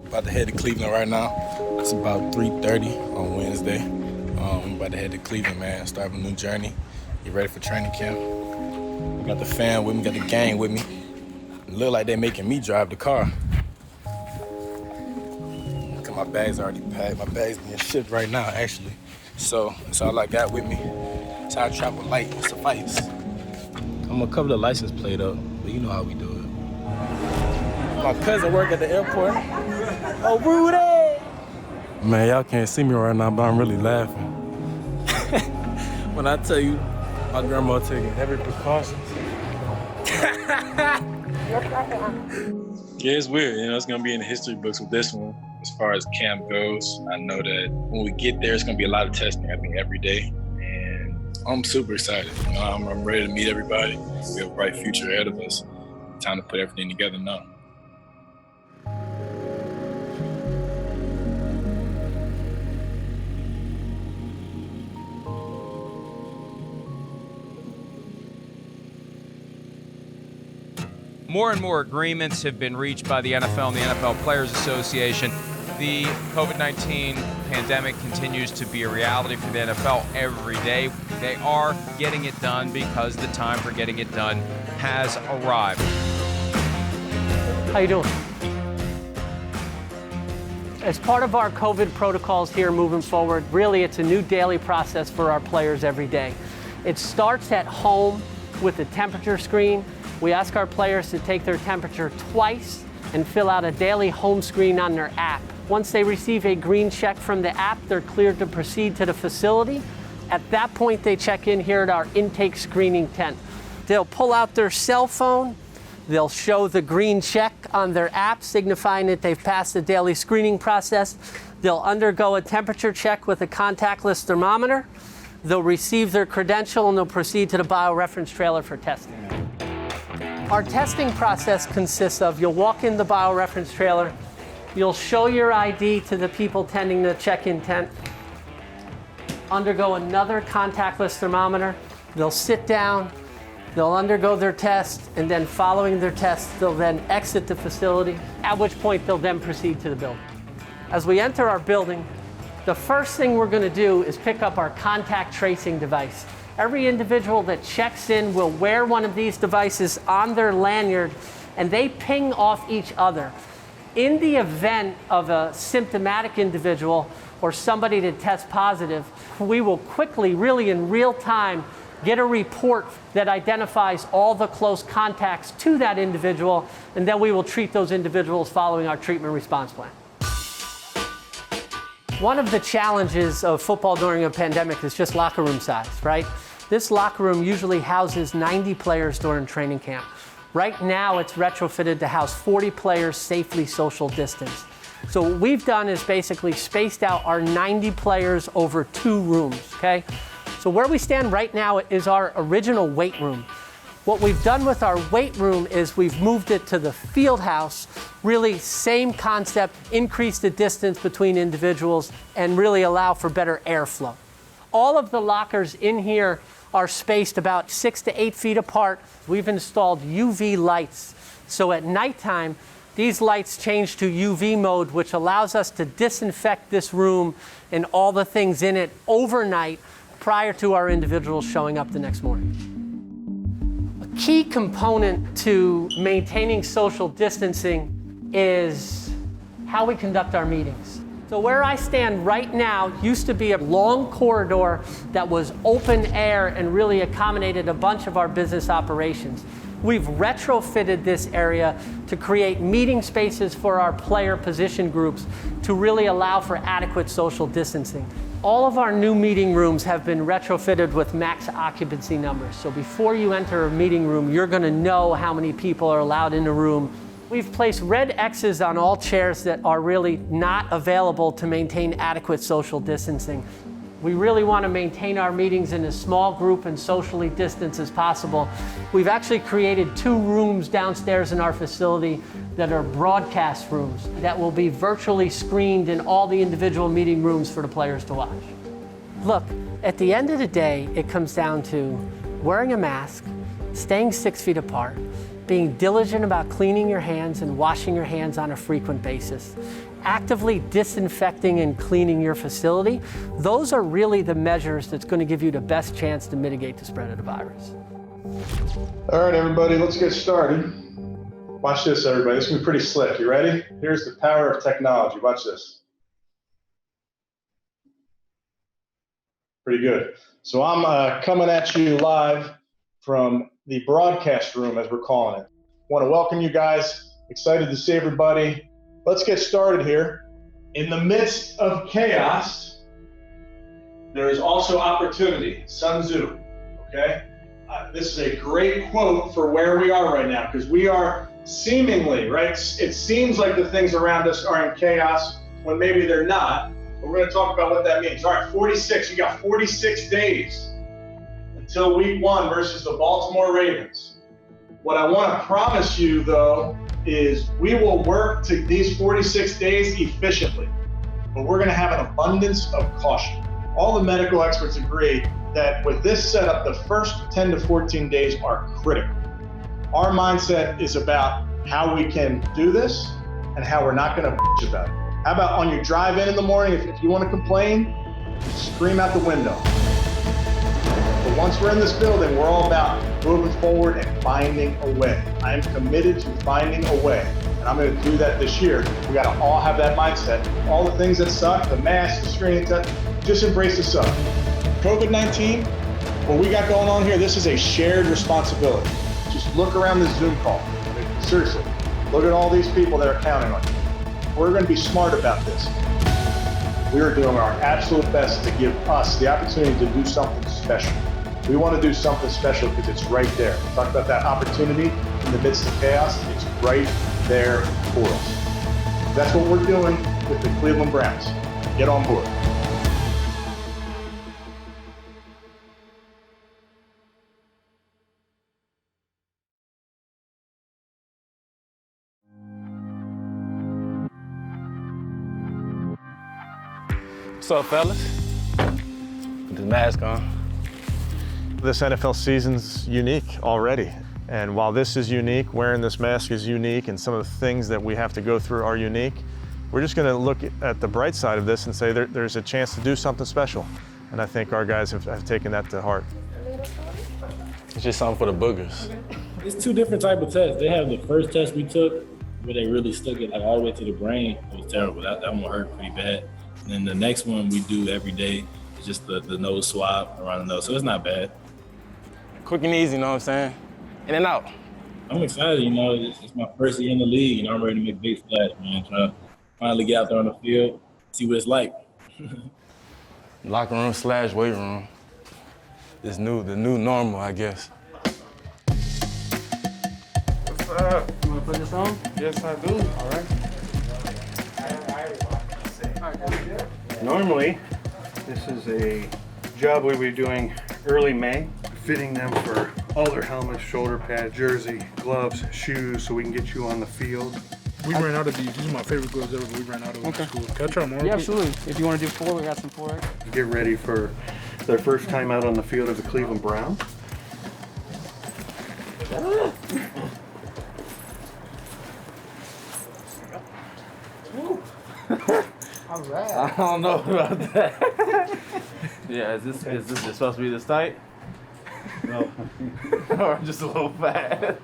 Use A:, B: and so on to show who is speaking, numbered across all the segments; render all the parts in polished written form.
A: About to head to Cleveland right now. It's about 3:30 on Wednesday. I'm about to head to Cleveland, man. Start a new journey. Get ready for training camp. We got the fam with me, got the gang with me. It look like they're making me drive the car. Look at my bags already packed. My bags being shipped right now, actually. So that's all I got with me. That's how I travel light, suffice. I'm gonna cover the license plate up, but you know how we do it. My cousin work at the airport. Oh, Rudy! Man, y'all can't see me right now, but I'm really laughing. When I tell you, my grandma taking every precaution.
B: Yeah, it's weird. You know, it's gonna be in the history books with this one. As far as camp goes, I know that when we get there, it's gonna be a lot of testing, I think, every day. And I'm super excited. You know, I'm ready to meet everybody. We have a bright future ahead of us. Time to put everything together now.
C: More and more agreements have been reached by the NFL and the NFL Players Association. The COVID-19 pandemic continues to be a reality for the NFL every day. They are getting it done because the time for getting it done has arrived.
D: How you doing? As part of our COVID protocols here moving forward, really it's a new daily process for our players every day. It starts at home with the temperature screen. We ask our players to take their temperature twice and fill out a daily home screen on their app. Once they receive a green check from the app, they're cleared to proceed to the facility. At that point, they check in here at our intake screening tent. They'll pull out their cell phone. They'll show the green check on their app, signifying that they've passed the daily screening process. They'll undergo a temperature check with a contactless thermometer. They'll receive their credential and they'll proceed to the bioreference trailer for testing. Our testing process consists of, you'll walk in the bioreference trailer, you'll show your ID to the people tending the check-in tent, undergo another contactless thermometer, they'll sit down, they'll undergo their test, and then following their test, they'll then exit the facility, at which point they'll then proceed to the building. As we enter our building, the first thing we're going to do is pick up our contact tracing device. Every individual that checks in will wear one of these devices on their lanyard, and they ping off each other. In the event of a symptomatic individual or somebody that tests positive, we will quickly, really in real time, get a report that identifies all the close contacts to that individual, and then we will treat those individuals following our treatment response plan. One of the challenges of football during a pandemic is just locker room size, right? This locker room usually houses 90 players during training camp. Right now, it's retrofitted to house 40 players safely social distanced. So what we've done is basically spaced out our 90 players over 2 rooms, okay? So where we stand right now is our original weight room. What we've done with our weight room is we've moved it to the field house, really same concept, increase the distance between individuals and really allow for better airflow. All of the lockers in here are spaced about 6 to 8 feet apart. We've installed UV lights. So at nighttime, these lights change to UV mode, which allows us to disinfect this room and all the things in it overnight prior to our individuals showing up the next morning. A key component to maintaining social distancing is how we conduct our meetings. So where I stand right now used to be a long corridor that was open air and really accommodated a bunch of our business operations. We've retrofitted this area to create meeting spaces for our player position groups to really allow for adequate social distancing. All of our new meeting rooms have been retrofitted with max occupancy numbers. So before you enter a meeting room, you're going to know how many people are allowed in the room. We've placed red X's on all chairs that are really not available to maintain adequate social distancing. We really want to maintain our meetings in as small group and socially distanced as possible. We've actually created 2 rooms downstairs in our facility that are broadcast rooms that will be virtually screened in all the individual meeting rooms for the players to watch. Look, at the end of the day, it comes down to wearing a mask, staying 6 feet apart, being diligent about cleaning your hands and washing your hands on a frequent basis, actively disinfecting and cleaning your facility, those are really the measures that's going to give you the best chance to mitigate the spread of the virus.
E: All right, everybody, let's get started. Watch this, everybody. This is going to be pretty slick. You ready? Here's the power of technology. Watch this. Pretty good. So I'm coming at you live from the broadcast room, as we're calling it. I want to welcome you guys. Excited to see everybody. Let's get started here. In the midst of chaos, there is also opportunity. Sun Tzu, okay? This is a great quote for where we are right now, because we are seemingly, right? It seems like the things around us are in chaos when maybe they're not. But we're going to talk about what that means. All right, 46. You got 46 days until week 1 versus the Baltimore Ravens. What I want to promise you, though, is we will work to these 46 days efficiently, but we're going to have an abundance of caution. All the medical experts agree that with this setup, the first 10 to 14 days are critical. Our mindset is about how we can do this and how we're not going to bitch about it. How about on your drive in the morning, if you want to complain, scream out the window. But once we're in this building, we're all about moving forward and finding a way. I am committed to finding a way, and I'm going to do that this year. We got to all have that mindset. All the things that suck, the masks, the screening, just embrace the suck. COVID-19, what we got going on here, this is a shared responsibility. Just look around this Zoom call. I mean, seriously, look at all these people that are counting on you. We're going to be smart about this. We are doing our absolute best to give us the opportunity to do something special. We want to do something special because it's right there. We talked about that opportunity in the midst of chaos. It's right there for us. That's what we're doing with the Cleveland Browns. Get on board.
A: What's up, fellas? Put the mask on.
E: This NFL season's unique already. And while this is unique, wearing this mask is unique, and some of the things that we have to go through are unique, we're just gonna look at the bright side of this and say there's a chance to do something special. And I think our guys have taken that to heart.
A: It's just something for the boogers.
F: It's 2 different type of tests. They have the first test we took where they really stuck it like all the way to the brain. It was terrible. That one hurt pretty bad. And then the next one we do every day is just the nose swab around the nose. So it's not bad.
A: Quick and easy, you know what I'm saying? In and out.
F: I'm excited, it's my first year in the league, I'm ready to make big splash, man. Trying to finally get out there on the field, see what it's like.
A: Locker room / weight room. The new normal, I guess.
G: What's up?
D: You want to put this on?
G: Yes, I do. All right. Normally, this is a job we'll be doing early May, fitting them for all their helmets, shoulder pads, jersey, gloves, shoes, so we can get you on the field.
H: We ran out of these. These are my favorite gloves ever, but we ran out of them in school. Can I try more?
I: Yeah, absolutely. If you want to do 4, we got some 4.
G: Get ready for their first time out on the field as a Cleveland Brown.
I: All right.
J: I don't know about that. Yeah, is this supposed to be this tight?
G: No.
J: Or just a little fat?
I: I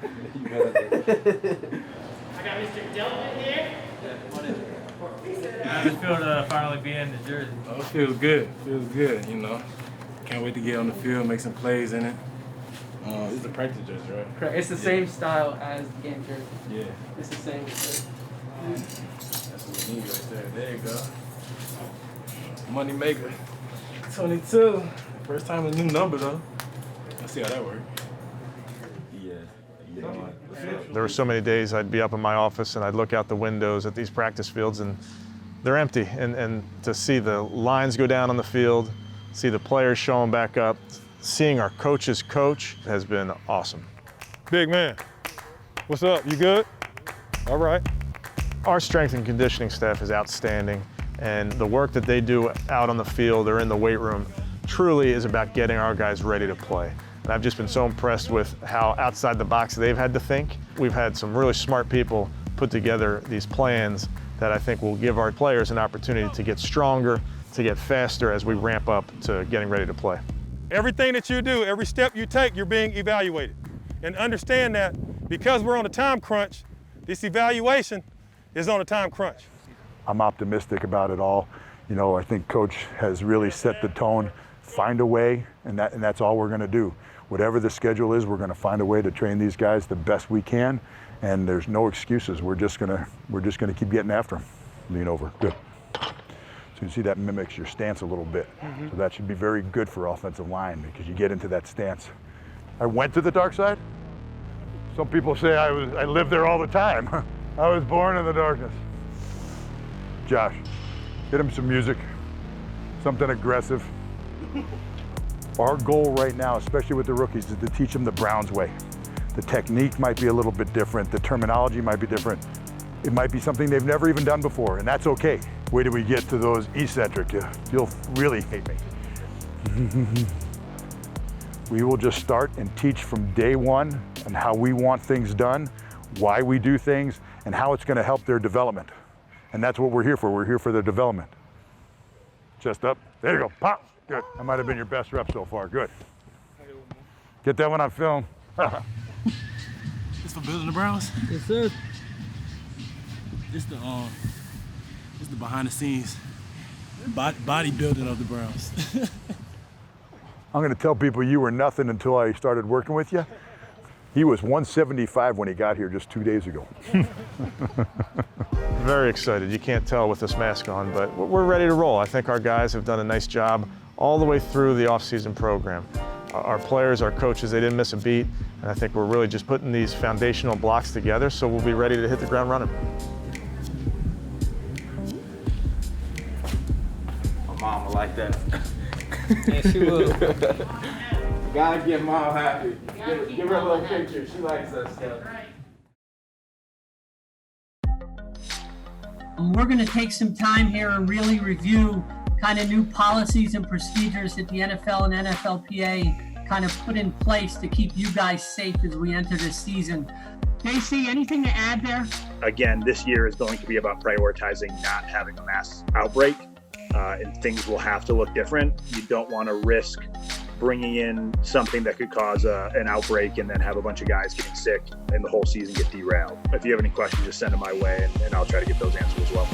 I: got Mr. Delpit here.
J: I just feel to finally be in the jersey.
A: Oh, it feels good. Feels good, Can't wait to get on the field, make some plays in it. This is a practice jersey, right?
I: Correct. It's the same style as the game jersey.
A: Yeah.
I: It's the same.
A: That's what we need right there. There you go. Money maker. 22. First time a new number, though. Let's see how that works.
E: There were so many days I'd be up in my office and I'd look out the windows at these practice fields and they're empty. And to see the lines go down on the field, see the players showing back up, seeing our coaches coach has been awesome.
H: Big man, what's up? You good? All right.
E: Our strength and conditioning staff is outstanding, and the work that they do out on the field or in the weight room truly is about getting our guys ready to play.
K: And I've just been so impressed with how outside the box they've had to think. We've had some really smart people put together these plans that I think will give our players an opportunity to get stronger, to get faster as we ramp up to getting ready to play.
H: Everything that you do, every step you take, you're being evaluated. And understand that because we're on a time crunch, this evaluation is on a time crunch.
L: I'm optimistic about it all. You know, I think Coach has really set the tone. Find a way, and that's all we're going to do. Whatever the schedule is, we're going to find a way to train these guys the best we can, and there's no excuses. We're just going to keep getting after them. Lean over. Good. So you see that mimics your stance a little bit. So that should be very good for offensive line because you get into that stance. I went to the dark side. Some people say I lived there all the time. I was born in the darkness. Josh, hit him some music, something aggressive. Our goal right now, especially with the rookies, is to teach them the Browns way. The technique might be a little bit different. The terminology might be different. It might be something they've never even done before, and that's okay. Wait till we get to those eccentric, you'll really hate me. We will just start and teach from day one on how we want things done, why we do things, and how it's going to help their development. And that's what we're here for. We're here for their development. Chest up. There you go. Pop. Good. That might have been your best rep so far. Good. Get that one on film.
A: This for building the Browns?
I: Yes, sir.
A: This the behind the scenes bodybuilding of the Browns.
L: I'm going to tell people you were nothing until I started working with you. He was 175 when he got here just 2 days ago.
K: Very excited. You can't tell with this mask on, but we're ready to roll. I think our guys have done a nice job all the way through the off-season program. Our players, our coaches, they didn't miss a beat, and I think we're really just putting these foundational blocks together so we'll be ready to hit the ground running.
J: My mom will like that.
I: Yeah, she will.
J: Gotta get mom happy. Give her a little picture. She likes that stuff.
M: We're going to take some time here and really review kind of new policies and procedures that the NFL and NFLPA kind of put in place to keep you guys safe as we enter this season. JC, anything to add there?
N: Again, this year is going to be about prioritizing not having a mass outbreak, and things will have to look different. You don't want to risk bringing in something that could cause an outbreak and then have a bunch of guys getting sick and the whole season get derailed. If you have any questions, just send them my way and I'll try to get those answered as well.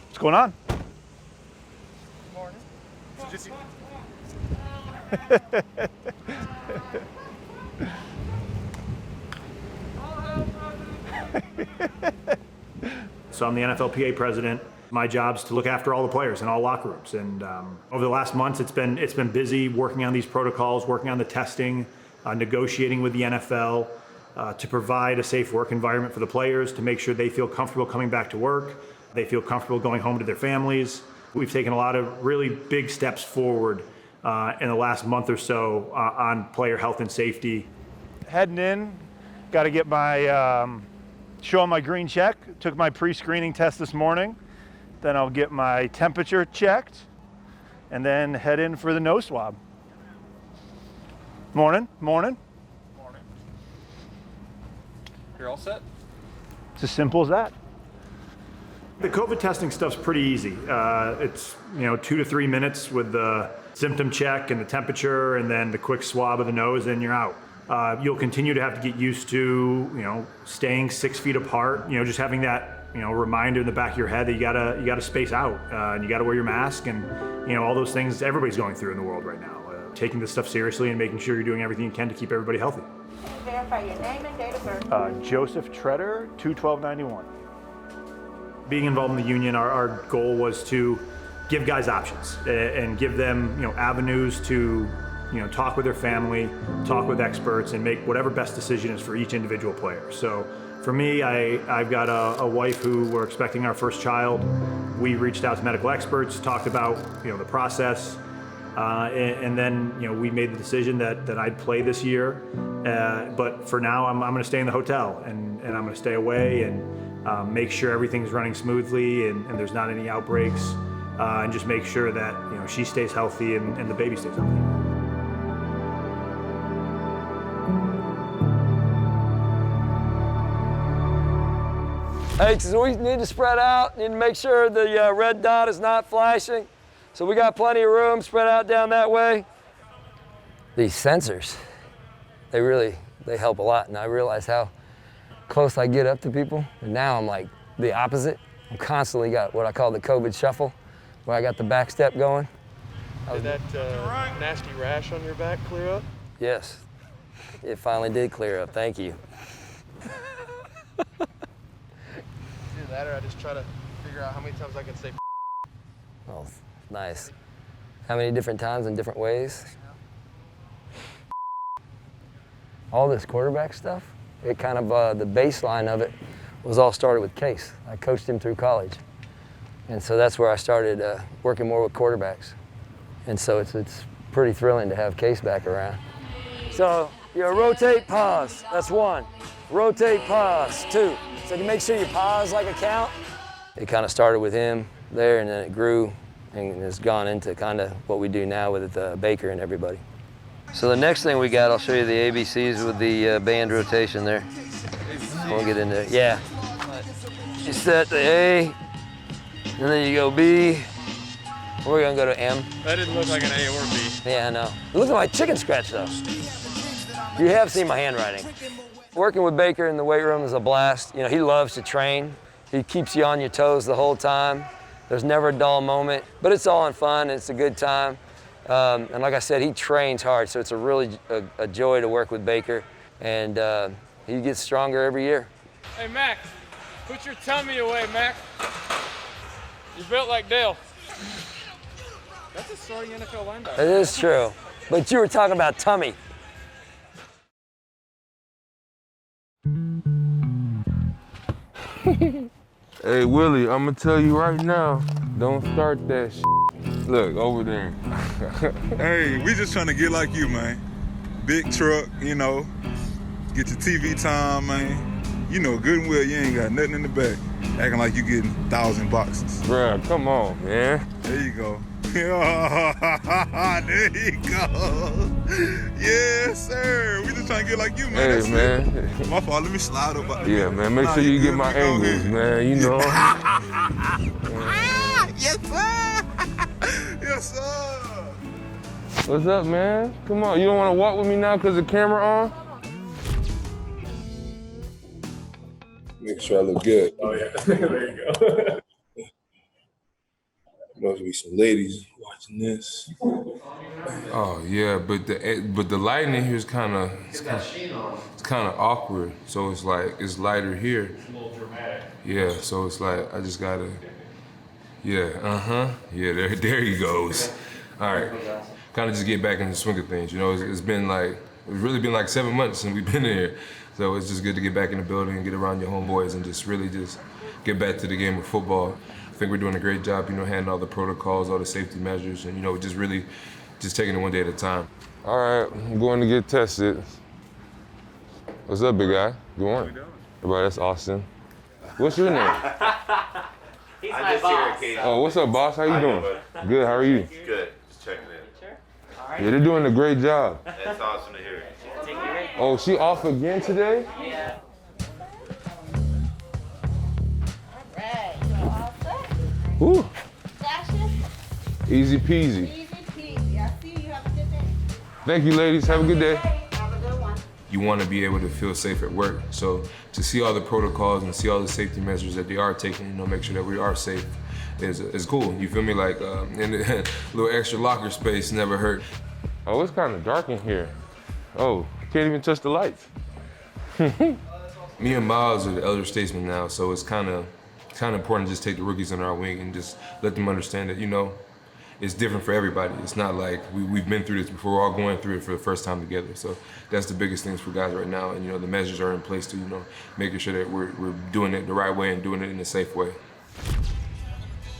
O: What's going on?
N: So I'm the NFLPA president. My job's to look after all the players in all locker rooms. And over the last months, it's been busy working on these protocols, working on the testing, negotiating with the NFL to provide a safe work environment for the players, to make sure they feel comfortable coming back to work, they feel comfortable going home to their families. We've taken a lot of really big steps forward in the last month or so on player health and safety.
O: Heading in, got to get my, show 'em my green check. Took my pre-screening test this morning. Then I'll get my temperature checked and then head in for the nose swab. Morning, morning.
C: Morning. You're all set?
O: It's as simple as that.
N: The COVID testing stuff's pretty easy. It's 2 to 3 minutes with the symptom check and the temperature and then the quick swab of the nose and you're out. You'll continue to have to get used to, staying 6 feet apart, just having that, reminder in the back of your head that you gotta space out and you gotta wear your mask and, all those things everybody's going through in the world right now. Taking this stuff seriously and making sure you're doing everything you can to keep everybody healthy.
P: Verify your name and date of birth.
O: Joseph Tretter, 2/12/91.
N: Being involved in the union, our goal was to give guys options and give them, avenues to, talk with their family, talk with experts, and make whatever best decision is for each individual player. So for me, I've got a wife who we're expecting our first child. We reached out to medical experts, talked about, the process, and then, we made the decision that I'd play this year. But for now, I'm going to stay in the hotel and I'm going to stay away and make sure everything's running smoothly and there's not any outbreaks. and just make sure that she stays healthy and the baby stays healthy.
Q: Hey, so we need to spread out, need to make sure the red dot is not flashing. So we got plenty of room, spread out down that way. These sensors, they help a lot, and I realize how close I get up to people, and now I'm like the opposite. I'm constantly got what I call the COVID shuffle, where I got the back step going.
K: Did that nasty rash on your back clear up?
Q: Yes, it finally did clear up, thank you.
K: Either that or I just try to figure out how many times I can say
Q: Oh, nice. How many different times in different ways? All this quarterback stuff, it kind of, the baseline of it was all started with Case. I coached him through college. And so that's where I started working more with quarterbacks. And so it's pretty thrilling to have Case back around. So, rotate, pause, that's 1. Rotate, pause, 2. So you make sure you pause like a count. It kind of started with him there, and then it grew and has gone into kind of what we do now with Baker and everybody. So the next thing we got, I'll show you the ABCs with the band rotation there. We'll get into it. Yeah. You set the A, and then you go B. We're gonna go to M.
K: That didn't look like an A or B.
Q: Yeah, I know. It looks like my chicken scratch though. You have seen my handwriting. Working with Baker in the weight room is a blast. He loves to train. He keeps you on your toes the whole time. There's never a dull moment, but it's all in fun. It's a good time. And like I said, he trains hard, so it's really a joy to work with Baker, and he gets stronger every year.
K: Hey, Mac, put your tummy away, Mac. You're built like Dale. That's a starting NFL linebacker.
Q: It is true, but you were talking about tummy.
R: Hey, Willie, I'm gonna tell you right now, don't start that shit. Look, over there.
S: Hey, we just trying to get like you, man. Big truck, get your TV time, man. Good and well, you ain't got nothing in the back. Acting like you getting 1,000 boxes.
R: Bruh, come on, man.
S: There you go. There you go. Yes, sir. We just trying to get like you, man.
R: Hey, man.
S: My fault. Let me slide up.
R: Yeah, man. Make sure you get my angles, man.
S: Yes, sir. Yes, sir.
R: What's up, man? Come on. You don't want to walk with me now because the camera on?
T: Make sure I look good.
U: Oh, yeah. There you go.
T: Must be some ladies watching this.
R: Oh yeah, but the lighting in here is kind of awkward. So it's like it's lighter here.
U: It's a little dramatic.
R: Yeah, so it's like I just gotta. Yeah, yeah. There he goes. All right, kind of just get back in the swing of things. It's really been like 7 months since we've been here. So it's just good to get back in the building and get around your homeboys and just really just get back to the game of football. I think we're doing a great job, handling all the protocols, all the safety measures, and just really just taking it one day at a time.
T: All right, I'm going to get tested. What's up, big guy? Good morning. Everybody, that's Austin. What's your name?
V: He's my boss.
T: Oh, what's up, boss? How you doing? Good. How are you?
V: Good. Just checking in. Sure. All right.
T: Yeah, they're doing a great job.
V: That's awesome to hear.
T: Oh, she off again today?
V: Yeah.
T: Woo.
P: Dashes?
T: Easy peasy.
P: Easy peasy. I see you. Have a good day.
T: Thank you, ladies. Have a good day.
P: Have a good one.
R: You want to be able to feel safe at work. So to see all the protocols and see all the safety measures that they are taking, make sure that we are safe is cool. You feel me? Like, and a little extra locker space never hurt.
T: Oh, it's kind of dark in here. Oh, can't even touch the lights.
R: Me and Myles are the elder statesmen now, so it's kind of important to just take the rookies under our wing and just let them understand that, it's different for everybody. It's not like we've been through this before. We're all going through it for the first time together. So that's the biggest things for guys right now. And, the measures are in place to, making sure that we're doing it the right way and doing it in a safe way.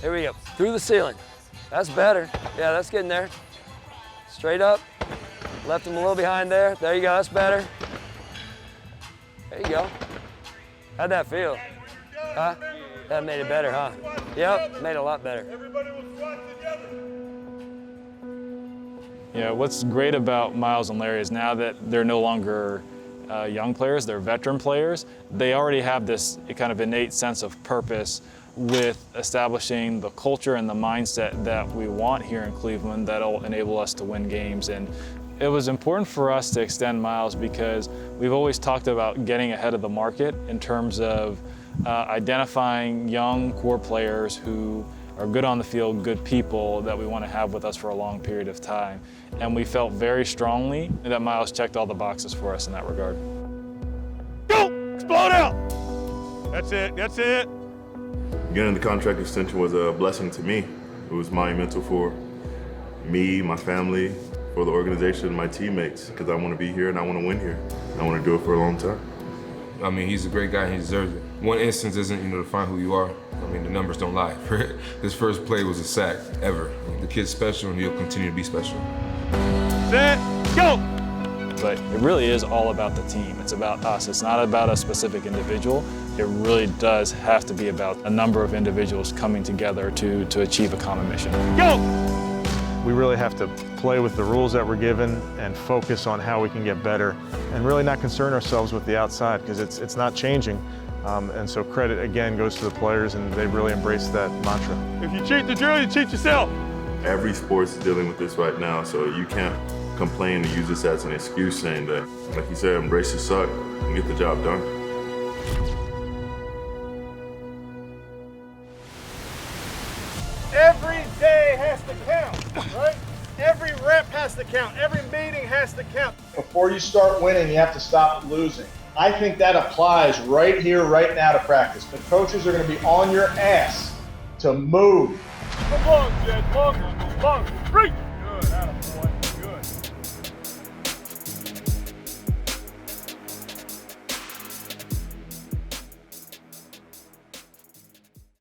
Q: Here we go. Through the ceiling. That's better. Yeah, that's getting there. Straight up. Left him a little behind there. There you go. That's better. There you go. How'd that feel? Huh? That made it better, huh? Yep, made it a lot better.
S: Everybody was
B: You know, what's great about Myles and Larry is now that they're no longer young players, they're veteran players, they already have this kind of innate sense of purpose with establishing the culture and the mindset that we want here in Cleveland that'll enable us to win games. And it was important for us to extend Myles because we've always talked about getting ahead of the market in terms of identifying young core players who are good on the field, good people that we want to have with us for a long period of time. And we felt very strongly that Myles checked all the boxes for us in that regard.
H: Go! Explode out! That's it, that's it.
V: Getting the contract extension was a blessing to me. It was monumental for me, my family, for the organization, my teammates, because I want to be here and I want to win here. I want to do it for a long time.
R: I mean, he's a great guy and he deserves it. One instance isn't, to define who you are. I mean, the numbers don't lie. His first play was a sack, ever. The kid's special and he'll continue to be special.
H: Set, go!
B: But it really is all about the team. It's about us. It's not about a specific individual. It really does have to be about a number of individuals coming together to achieve a common mission.
H: Go!
K: We really have to play with the rules that we're given and focus on how we can get better and really not concern ourselves with the outside because it's not changing. And so credit, again, goes to the players, and they've really embraced that mantra.
H: If you cheat the drill, you cheat yourself.
V: Every sport's dealing with this right now, so you can't complain and use this as an excuse saying that, like you said, embrace the suck and get the job done.
O: Every day has to count, right? Every rep has to count. Every meeting has to count.
E: Before you start winning, you have to stop losing. I think that applies right here, right now to practice. The coaches are going to be on your ass to move.
H: Come on, Jed. Long, 3.